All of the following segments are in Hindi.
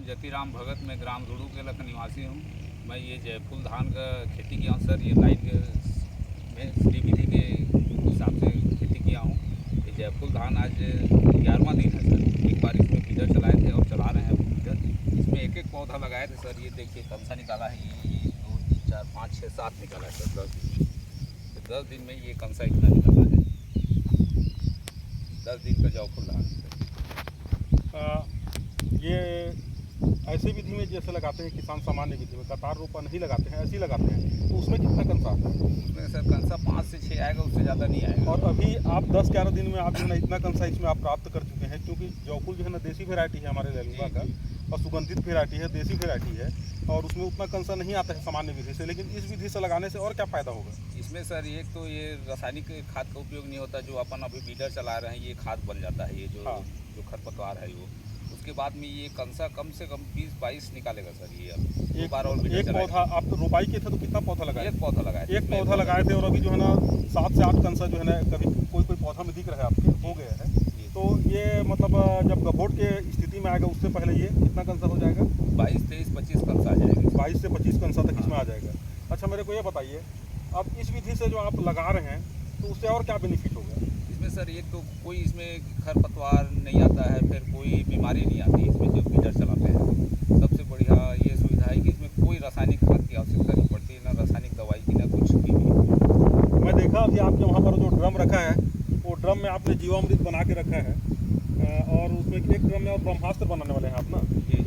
जतीराम भगत, मैं ग्राम रुड़ू केला का निवासी हूँ। मैं ये जयफूल धान का खेती किया हूँ सर। ये लाइन के में श्री विधि के हिसाब से खेती किया हूँ। ये जयफूल धान आज 11वां दिन है सर। एक बार इसमें बीडर चलाए थे और चला रहे हैं अभी बीडर। इसमें एक एक पौधा लगाए थे सर। ये देखिए कौन सा निकाला है। ये 2 3 4 5 6 7 निकाला है सर 10 दिन में। 10 दिन में ये कौन सा इतना निकाला है। 10 दिन का जयफूल धान है। ये ऐसे विधि में जैसे लगाते हैं किसान सामान्य विधि में कतार रोपा नहीं लगाते हैं, ऐसे ही लगाते हैं, तो उसमें कितना कंसा आता है? उसमें सर कंसा 5 से 6 आएगा, उससे ज़्यादा नहीं आएगा। और अभी आप 10-11 दिन में आप जो है ना इतना कंसा इसमें आप प्राप्त कर चुके हैं, क्योंकि जयफूल जो है ना देसी वेराइटी है हमारे लैलूंगा का, और सुगंधित वेराइटी है, देसी वेराइटी है, और उसमें उतना कंसा नहीं आता है सामान्य विधि से। लेकिन इस विधि से लगाने से और क्या फ़ायदा होगा? इसमें सर एक तो ये रासायनिक खाद का उपयोग नहीं होता। जो अपन अभी बीडर चला रहे हैं ये खाद बन जाता है। ये जो खरपतवार है वो, उसके बाद में ये कंसा कम से कम 20-22 निकालेगा सर। ये अब एक बार और एक पौधा आप तो रोपाई के थे तो कितना पौधा लगाए? एक पौधा लगाए। एक पौधा लगाए थे, और अभी जो है ना 7 से 8 कंसा जो है ना कभी कोई पौधा में दिख रहा है आपके हो गया है। तो ये मतलब जब गभोट के स्थिति में आएगा उससे पहले ये कितना कंसा हो जाएगा? 22, 23, 25 कंसा आ जाएगा। 22 से 25 कंसा तक इसमें आ जाएगा। अच्छा, मेरे को ये बताइए, अब इस विधि से जो आप लगा रहे हैं तो उससे और क्या बेनिफिट होगा? इसमें सर एक तो कोई इसमें खरपतवार नहीं आता है, फिर कोई बीमारी नहीं आती इसमें जो बीडर चलाते हैं। सबसे बढ़िया ये सुविधा है कि इसमें कोई रासायनिक खाद की आवश्यकता नहीं पड़ती, ना रासायनिक दवाई की, ना कुछ की भी। मैं देखा अभी आपके वहाँ पर जो ड्रम रखा है, वो ड्रम में आपने जीवामृत बना के रखा है, और उसमें एक ड्रम में और ब्रह्मास्त्र बनाने वाले हैं आप ना।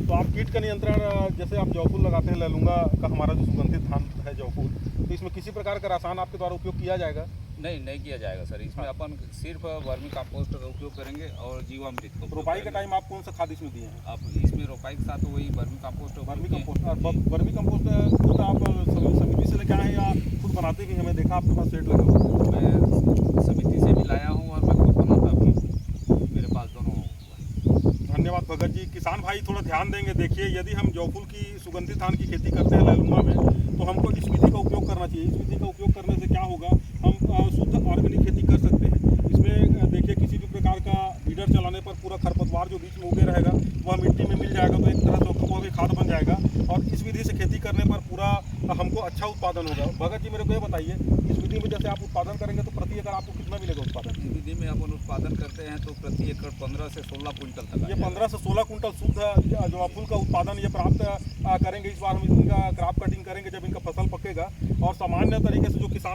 तो आप कीट का नियंत्रण, जैसे आप जयफूल लगाते हैं लैलूंगा का, हमारा जो सुगंधित धान है जयफूल, तो इसमें किसी प्रकार का रसायन आपके द्वारा उपयोग किया जाएगा? नहीं किया जाएगा सर। इसमें अपन सिर्फ वर्मी कंपोस्ट का उपयोग करेंगे और जीवामृत का। रोपाई के टाइम आप कौन सा खाद इसमें दिए हैं? आप इसमें रोपाई के साथ वही वर्मी कंपोस्ट तो आप समिति से लेके आए या खुद बनाते भी हैं? मैं देखा आपके पास सेट लगा हुआ है। मैं समिति से भी लाया हूँ और मैं खुद बनाता भी हूँ। मेरे पास दोनों। धन्यवाद भगत जी। किसान भाई थोड़ा ध्यान देंगे। देखिए, यदि हम जयफूल की सुगंधित धान की खेती करते हैं लैलूंगा में, तो हमको इस विधि का उपयोग करना चाहिए। इस विधि का उपयोग करने से क्या होगा, हम शुद्ध ऑर्गेनिक खेती कर सकते हैं। इसमें देखिए किसी भी प्रकार का बीडर चलाने पर पूरा खरपतवार जो बीच में उगे रहेगा वह मिट्टी में मिल जाएगा, तो एक तरह से वो भी खाद बन जाएगा। और इस विधि से खेती करने पर पूरा हमको अच्छा उत्पादन होगा। भगत जी, मेरे को ये बताइए, इस विधि में जैसे आप उत्पादन करेंगे तो प्रति एकड़ आपको कितना मिलेगा उत्पादन? इस विधि में अपन उत्पादन करते हैं तो प्रति एकड़ 15 से 16 कुंटल तक। ये 15 से 16 कुंटल शुद्ध जयफूल का उत्पादन ये प्राप्त करेंगे। इस बार हम इनका क्रॉप कटिंग करेंगे जब इनका फसल पकेगा। और सामान्य तरीके से जो किसान